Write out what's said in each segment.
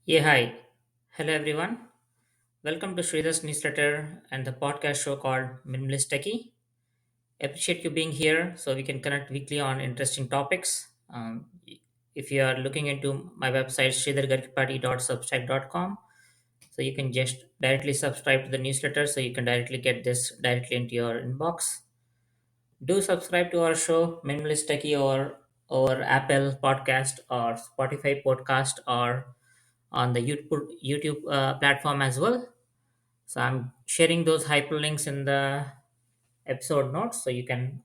Yeah, hi. Hello, everyone. Welcome to Sridhar's newsletter and the podcast show called Minimalist Techie. Appreciate you being here so we can connect weekly on interesting topics. If you are looking into my website, sridhargaripati.substack.com, so you can just directly subscribe to the newsletter so you can directly get this directly into your inbox. Do subscribe to our show, Minimalist Techie, or Apple Podcast or Spotify Podcast or on the YouTube platform as well. So I'm sharing those hyperlinks in the episode notes, so you can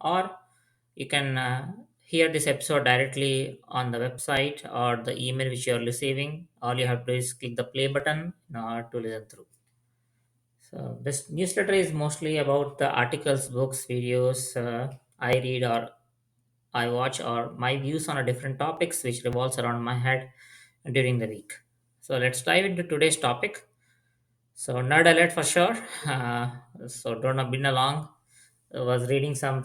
hear this episode directly on the website or the email which you are receiving. All you have to do is click the play button in order to listen through. So this newsletter is mostly about the articles, books, videos I read or I watch, or my views on a different topics which revolves around my head during the week. So let's dive into today's topic. So nerd alert for sure. So don't have been along. I was reading some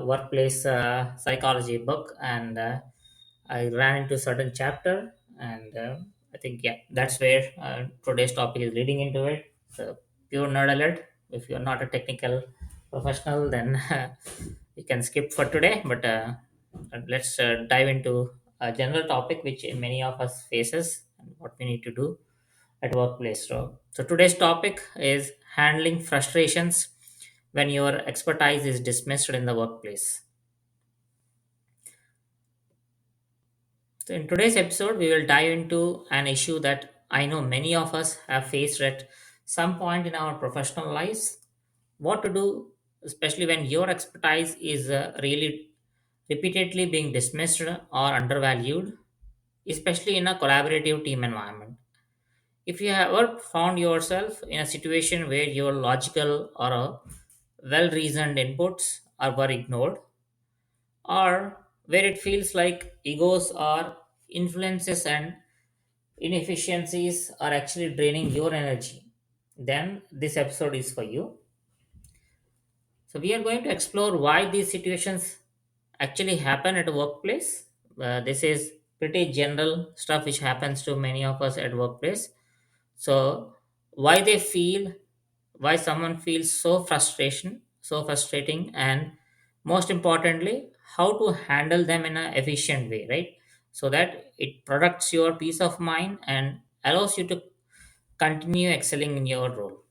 workplace psychology book, and I ran into certain chapter, and I think yeah, that's where today's topic is leading into it. So pure nerd alert. If you're not a technical professional, then you can skip for today. But let's dive into a general topic which many of us faces and what we need to do at workplace. So today's topic is handling frustrations when your expertise is dismissed in the workplace. So in today's episode, we will dive into an issue that I know many of us have faced at some point in our professional lives. What to do, especially when your expertise is really repeatedly being dismissed or undervalued, especially in a collaborative team environment. If you have ever found yourself in a situation where your logical or well reasoned inputs were ignored, or where it feels like egos or influences and inefficiencies are actually draining your energy, then this episode is for you. So, we are going to explore why these situations actually happen at a workplace. This is pretty general stuff which happens to many of us at workplace. So, why they feel, why someone feels so frustrating, and most importantly, how to handle them in an efficient way, right? So that it protects your peace of mind and allows you to continue excelling in your role.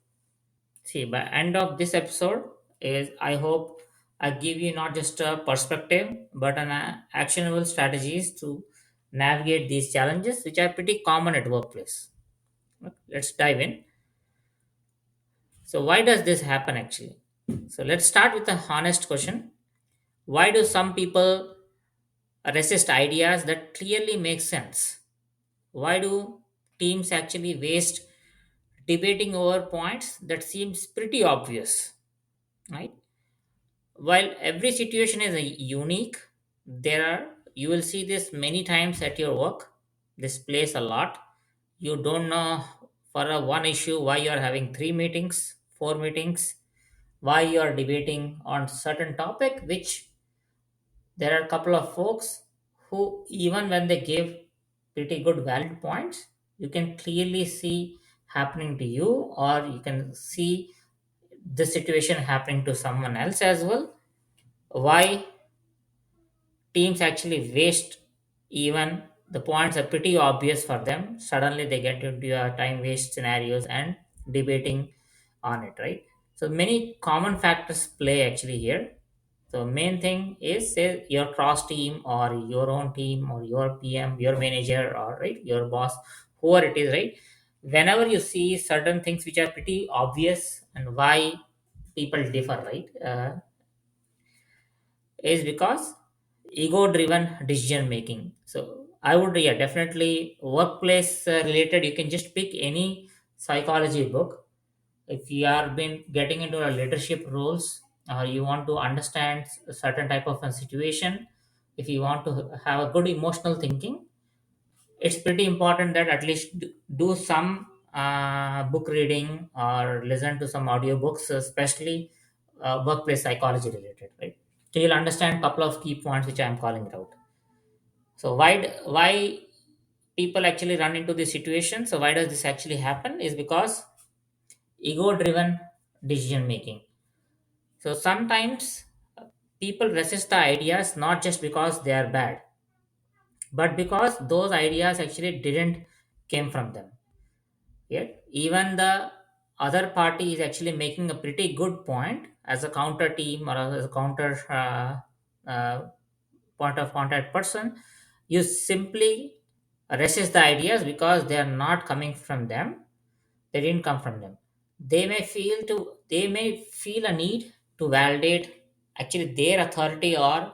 See, by end of this episode is I hope I give you not just a perspective but an actionable strategies to navigate these challenges which are pretty common at workplace. Let's dive in. So why does this happen actually? So let's start with a honest question. Why do some people resist ideas that clearly make sense? Why do teams actually waste debating over points that seems pretty obvious, right? While every situation is unique, there are you will see this many times at your work. This plays a lot. You don't know for a one issue why you are having three meetings, four meetings, why you are debating on certain topic, which there are a couple of folks who even when they give pretty good valid points, you can clearly see happening to you, or you can see the situation happening to someone else as well. Why teams actually waste, even the points are pretty obvious for them, suddenly they get into a time waste scenarios and debating on it, right? So many common factors play actually here. So main thing is say your cross team or your own team or your PM, your manager, or right your boss, whoever it is, right? Whenever you see certain things which are pretty obvious and why people differ, right? Is because ego driven decision making. So I would, yeah, definitely workplace related, you can just pick any psychology book. If you are been getting into a leadership roles, or you want to understand a certain type of a situation, if you want to have a good emotional thinking, it's pretty important that at least do some book reading or listen to some audiobooks, especially workplace psychology related, right? So you'll understand a couple of key points which I am calling it out. So why people actually run into this situation. So why does this actually happen is because ego driven decision making. So sometimes people resist the ideas not just because they are bad, but because those ideas actually didn't came from them. Yet even the other party is actually making a pretty good point as a counter team or as a counter point of contact person. You simply resist the ideas because they are not coming from them. They didn't come from them. They may feel a need to validate actually their authority or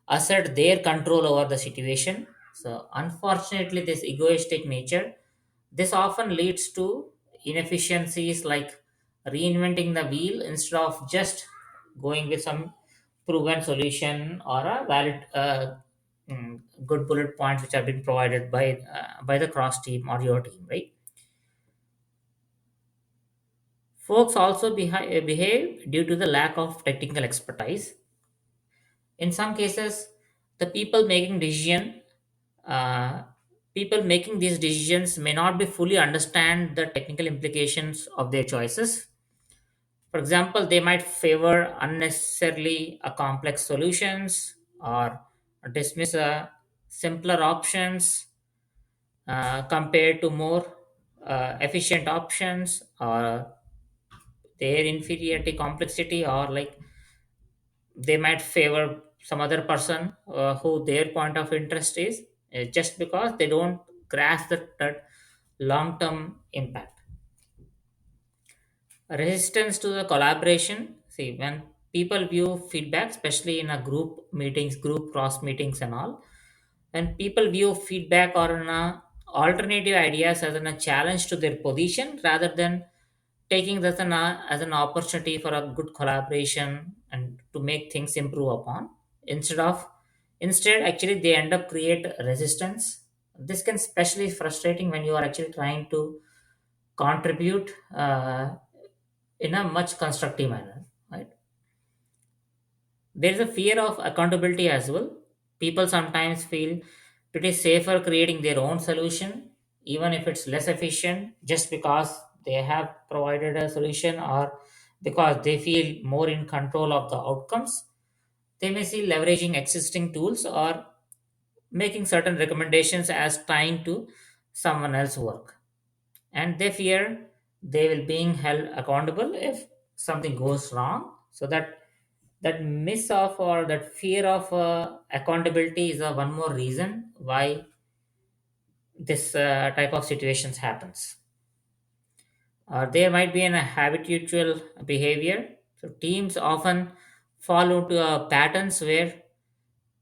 assert their control over the situation. So unfortunately, this egoistic nature, this often leads to inefficiencies like reinventing the wheel instead of just going with some proven solution or a valid good bullet points which have been provided by the cross team or your team, right? Folks also behave due to the lack of technical expertise. In some cases, the uh, people making these decisions may not be fully understand the technical implications of their choices. For example, they might favor unnecessarily a complex solutions or dismiss simpler options compared to more efficient options, or their inferiority complexity, or like they might favor some other person who their point of interest is, just because they don't grasp that long term impact. Resistance to the collaboration. See, when people view feedback, especially in a group meetings, group cross meetings and all, when people view feedback or alternative ideas as a challenge to their position rather than taking this as an opportunity for a good collaboration and to make things improve upon, instead actually they end up create resistance. This can especially frustrating when you are actually trying to contribute in a much constructive manner, right? There is a fear of accountability as well. People sometimes feel pretty safer creating their own solution, even if it's less efficient, just because they have provided a solution or because they feel more in control of the outcomes. They may see leveraging existing tools or making certain recommendations as tying to someone else's work. And they fear they will being held accountable if something goes wrong. So that miss of or that fear of accountability is one more reason why this type of situations happens. There might be a habitual behavior. So teams often fall into patterns where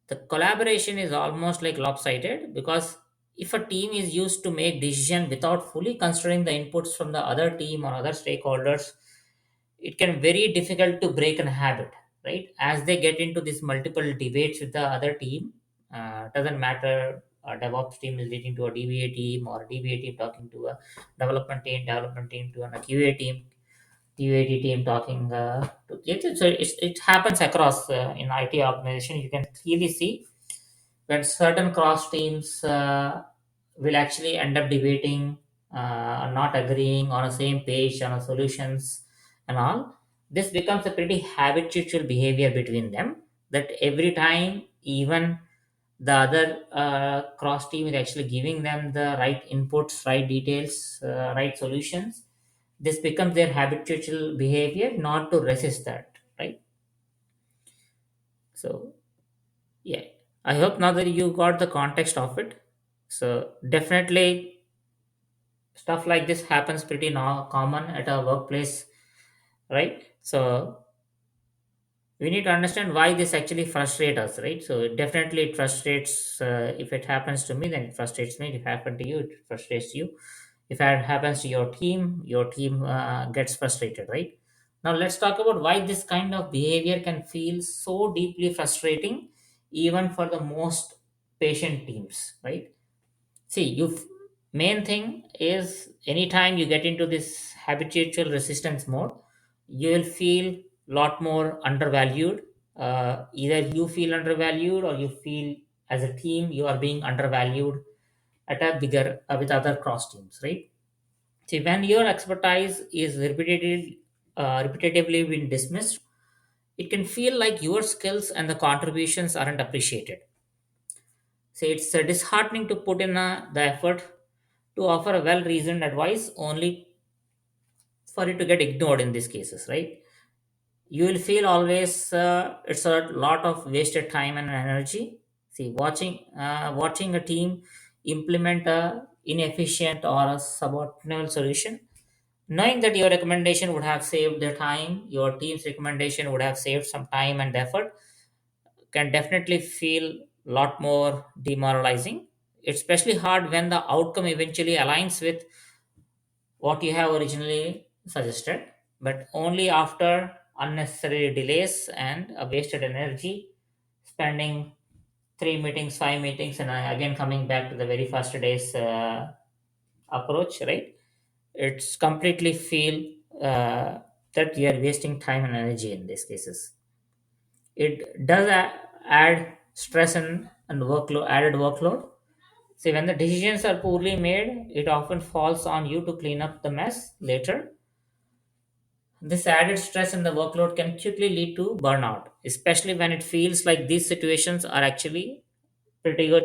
the collaboration is almost like lopsided, because if a team is used to make decision without fully considering the inputs from the other team or other stakeholders, it can very difficult to break a habit, right? As they get into this multiple debates with the other team, doesn't matter, a DevOps team is leading to a DBA team, or a DBA team talking to a development team to a QA team, QAT team talking to it. So it happens across in IT organization. You can clearly see when certain cross teams will actually end up debating, not agreeing on the same page on the solutions and all. This becomes a pretty habitual behavior between them, that every time, even the other cross team is actually giving them the right inputs, right details, right solutions, this becomes their habitual behavior not to resist that, right? So yeah, I hope now that you got the context of it. So definitely stuff like this happens pretty common at a workplace, right? So we need to understand why this actually frustrates us, right? So definitely it frustrates, if it happens to me then it frustrates me. If it happened to you, it frustrates you. If it happens to your team gets frustrated, right? Now let's talk about why this kind of behavior can feel so deeply frustrating even for the most patient teams, right? See, main thing is anytime you get into this habitual resistance mode, you will feel lot more undervalued. Either you feel undervalued or you feel as a team you are being undervalued at a bigger with other cross teams, right? See, when your expertise is repetitively being dismissed, it can feel like your skills and the contributions aren't appreciated. See, it's disheartening to put in the effort to offer a well-reasoned advice only for it to get ignored in these cases, right? You will feel always it's a lot of wasted time and energy. See, watching a team implement a inefficient or a suboptimal solution, knowing that your recommendation would have saved their time, your team's recommendation would have saved some time and effort, can definitely feel a lot more demoralizing. It's especially hard when the outcome eventually aligns with what you have originally suggested, but only after unnecessary delays and a wasted energy, spending 3 meetings, 5 meetings, and again coming back to the very first day's approach, right? It's completely feel that you are wasting time and energy in these cases. It does add stress and workload, added workload. See, when the decisions are poorly made, it often falls on you to clean up the mess later. This added stress and the workload can quickly lead to burnout, especially when it feels like these situations are actually pretty good,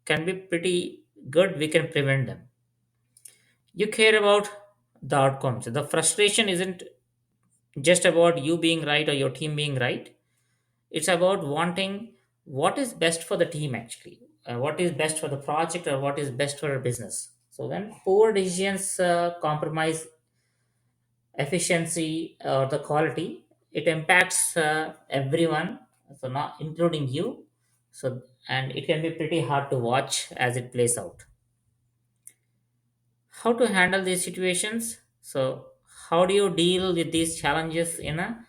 can be pretty good, we can prevent them. You care about the outcomes. The frustration isn't just about you being right or your team being right, it's about wanting what is best for the team actually, what is best for the project or what is best for a business. So when poor decisions compromise efficiency or the quality, it impacts everyone, so not including you. So, and it can be pretty hard to watch as it plays out. How to handle these situations? So how do you deal with these challenges in a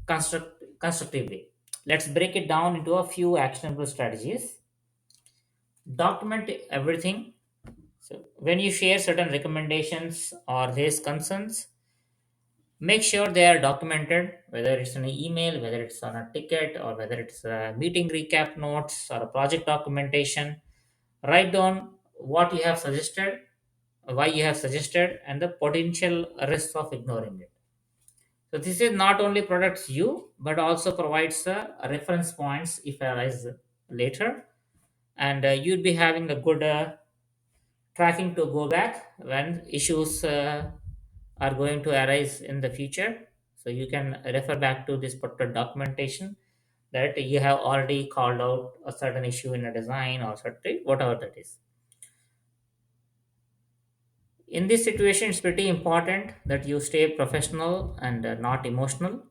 constructive way? Let's break it down into a few actionable strategies. Document everything. So when you share certain recommendations or raise concerns, make sure they are documented, whether it's an email, whether it's on a ticket, or whether it's a meeting recap notes or a project documentation. Write down what you have suggested, why you have suggested, and the potential risks of ignoring it. So this is not only protects you, but also provides reference points if arise later, and you'd be having a good tracking to go back when issues are going to arise in the future. So you can refer back to this particular documentation that you have already called out a certain issue in a design or certain whatever that is. In this situation, it's pretty important that you stay professional and not emotional.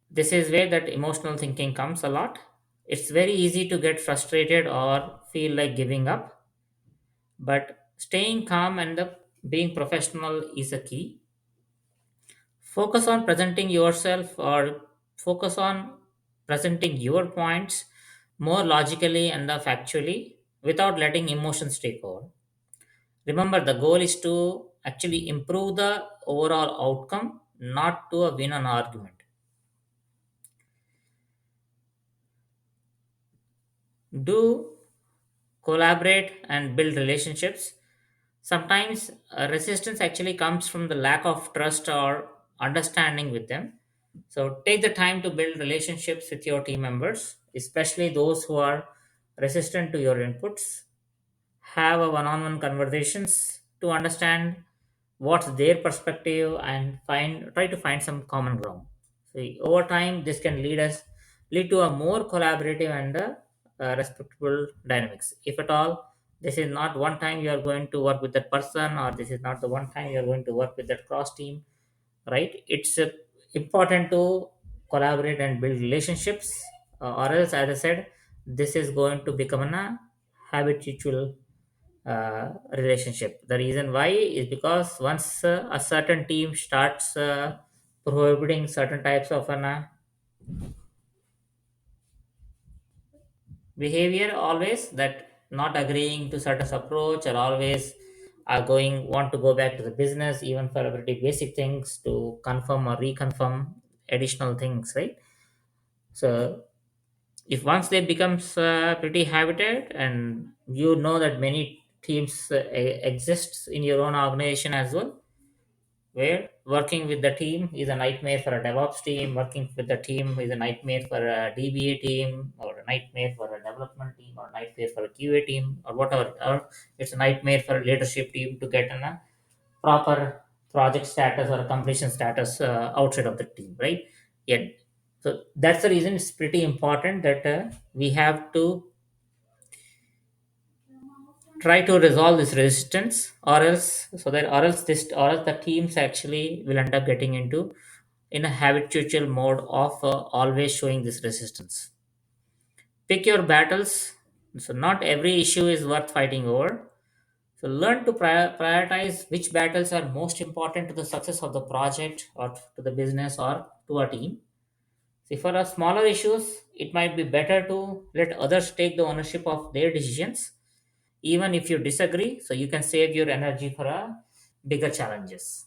This is where that emotional thinking comes a lot. It's very easy to get frustrated or feel like giving up, but staying calm and being professional is a key. Focus on presenting yourself or focus on presenting your points more logically and factually without letting emotions take over. Remember, the goal is to actually improve the overall outcome, not to win an argument. Do collaborate and build relationships. Sometimes resistance actually comes from the lack of trust or understanding with them. So take the time to build relationships with your team members, especially those who are resistant to your inputs. Have a one-on-one conversations to understand what's their perspective and try to find some common ground. So over time, this can lead to a more collaborative and respectful dynamics. If at all, this is not one time you are going to work with that person, or this is not the one time you are going to work with that cross team, right? It's important to collaborate and build relationships, or else, as I said, this is going to become a habitual relationship. The reason why is because once a certain team starts prohibiting certain types of an behavior, always that not agreeing to certain approach, or always are going want to go back to the business even for pretty basic things to confirm or reconfirm additional things, right? So If once they becomes pretty habited, and you know that many teams exists in your own organization as well, where working with the team is a nightmare for a DevOps team, working with the team is a nightmare for a DBA team, or a nightmare for a development team, or a nightmare for a QA team, or whatever. Or it's a nightmare for a leadership team to get a proper project status or a completion status outside of the team, right? Yet, so that's the reason it's pretty important that we have to try to resolve this resistance, or else or else the teams actually will end up getting into in a habitual mode of always showing this resistance. Pick your battles. So not every issue is worth fighting over. So learn to prioritize which battles are most important to the success of the project, or to the business, or to a team. See, for a smaller issues, it might be better to let others take the ownership of their decisions, even if you disagree, so you can save your energy for a bigger challenges.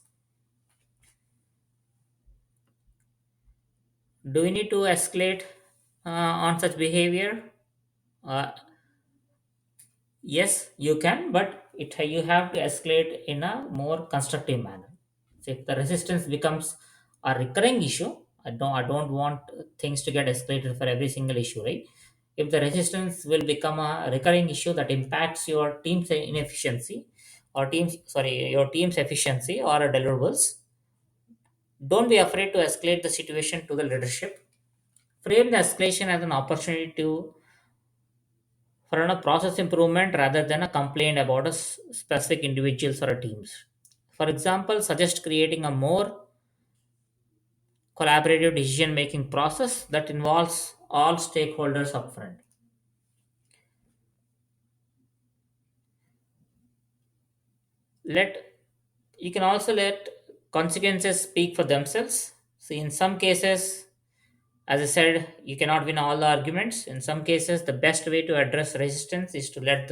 Do we need to escalate on such behavior? uh, yes, you can, but you have to escalate in a more constructive manner. So if the resistance becomes a recurring issue, I don't want things to get escalated for every single issue, right? If the resistance will become a recurring issue that impacts your team's inefficiency, or your team's efficiency or deliverables, don't be afraid to escalate the situation to the leadership. Frame the escalation as an opportunity to for a process improvement rather than a complaint about specific individuals or a teams. For example, suggest creating a more collaborative decision making process that involves all stakeholders upfront. Let You can also let consequences speak for themselves. See, in some cases, as I said, you cannot win all the arguments. In some cases, the best way to address resistance is to let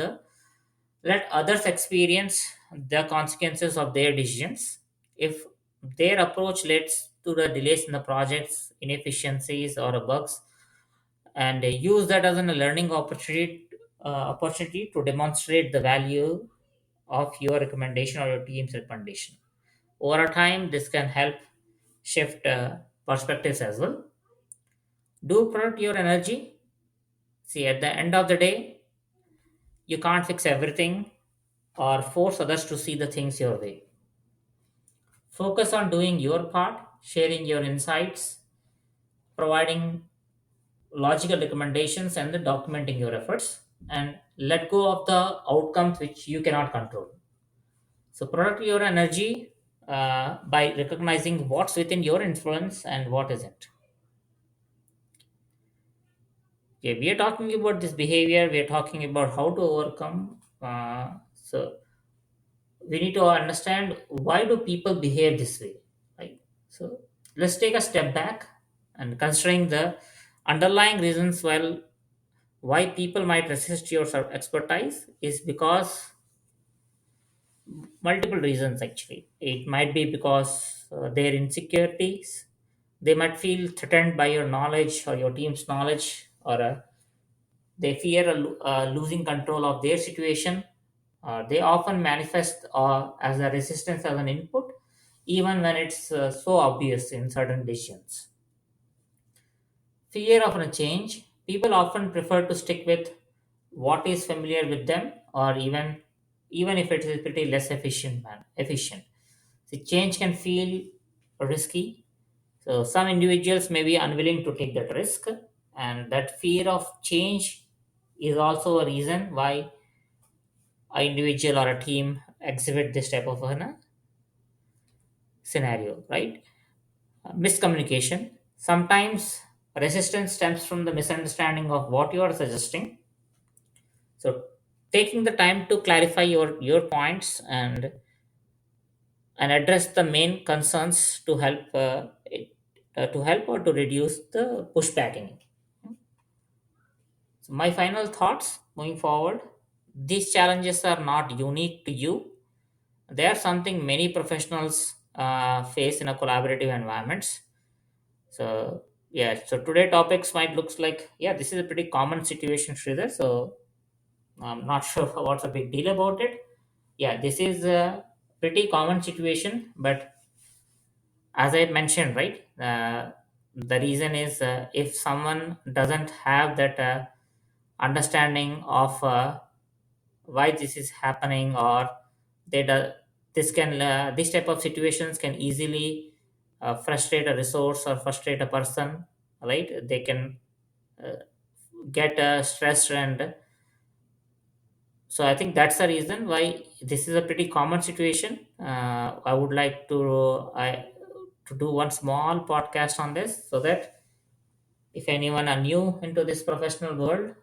others experience the consequences of their decisions. If their approach leads to the delays in the projects, inefficiencies, or bugs, and use that as a learning opportunity to demonstrate the value of your recommendation or your team's recommendation. Over time, this can help shift perspectives as well. Do protect your energy. See, at the end of the day, you can't fix everything or force others to see the things your way. Focus on doing your part, sharing your insights, providing logical recommendations, and documenting your efforts, and let go of the outcomes which you cannot control. So, protect your energy by recognizing what's within your influence and what isn't. Okay, we are talking about this behavior, we are talking about how to overcome. So, we need to understand why do people behave this way, right? So let's take a step back and considering the underlying reasons why people might resist your expertise is because multiple reasons. Actually, it might be because their insecurities, they might feel threatened by your knowledge or your team's knowledge, or they fear losing control of their situation. They often manifest as a resistance as an input, even when it's so obvious in certain decisions. Fear of a change. People often prefer to stick with what is familiar with them, or even if it is pretty less efficient. The change can feel risky, so some individuals may be unwilling to take that risk, and that fear of change is also a reason why a individual or a team exhibit this type of scenario, right? Miscommunication. Sometimes resistance stems from the misunderstanding of what you are suggesting. So, taking the time to clarify your points and address the main concerns to help or to reduce the pushbacking. So, my final thoughts moving forward: these challenges are not unique to you. They are something many professionals face in a collaborative environments. So Yeah, so today topics might looks like, yeah, this is a pretty common situation, Sridhar. So I'm not sure what's a big deal about it. Yeah, this is a pretty common situation, but as I mentioned, right, the reason is if someone doesn't have that understanding of why this is happening, or they do, this type of situations can easily frustrate a resource or frustrate a person, right? They can uh, get stressed, and so I think that's the reason why this is a pretty common situation. I would like to do one small podcast on this, so that if anyone are new into this professional world,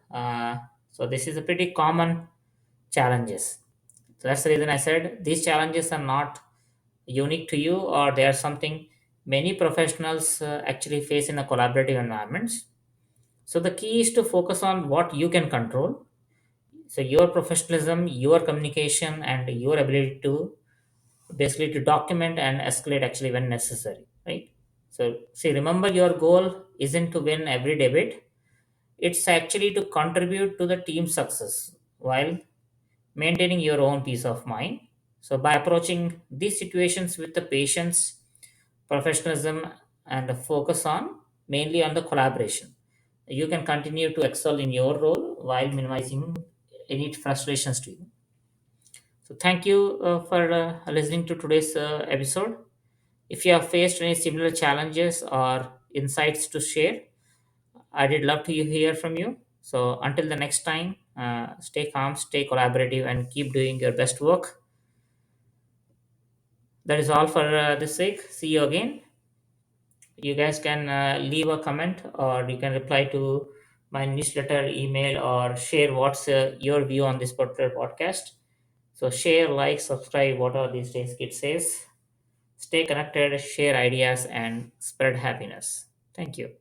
so this is a pretty common challenges. So that's the reason I said these challenges are not unique to you, or they are something many professionals actually face in a collaborative environments. So the key is to focus on what you can control. So your professionalism, your communication, and your ability to basically to document and escalate actually when necessary, right? So see, remember, your goal isn't to win every debate. It's actually to contribute to the team's success while maintaining your own peace of mind. So, by approaching these situations with the patience, professionalism, and a focus on mainly on the collaboration, you can continue to excel in your role while minimizing any frustrations to you. So, thank you for listening to today's episode. If you have faced any similar challenges or insights to share, I did love to hear from you. So until the next time, stay calm, stay collaborative, and keep doing your best work. That is all for this week. See you again. You guys can leave a comment, or you can reply to my newsletter, email, or share what's your view on this particular podcast. So share, like, subscribe, whatever these days kid says. Stay connected, share ideas, and spread happiness. Thank you.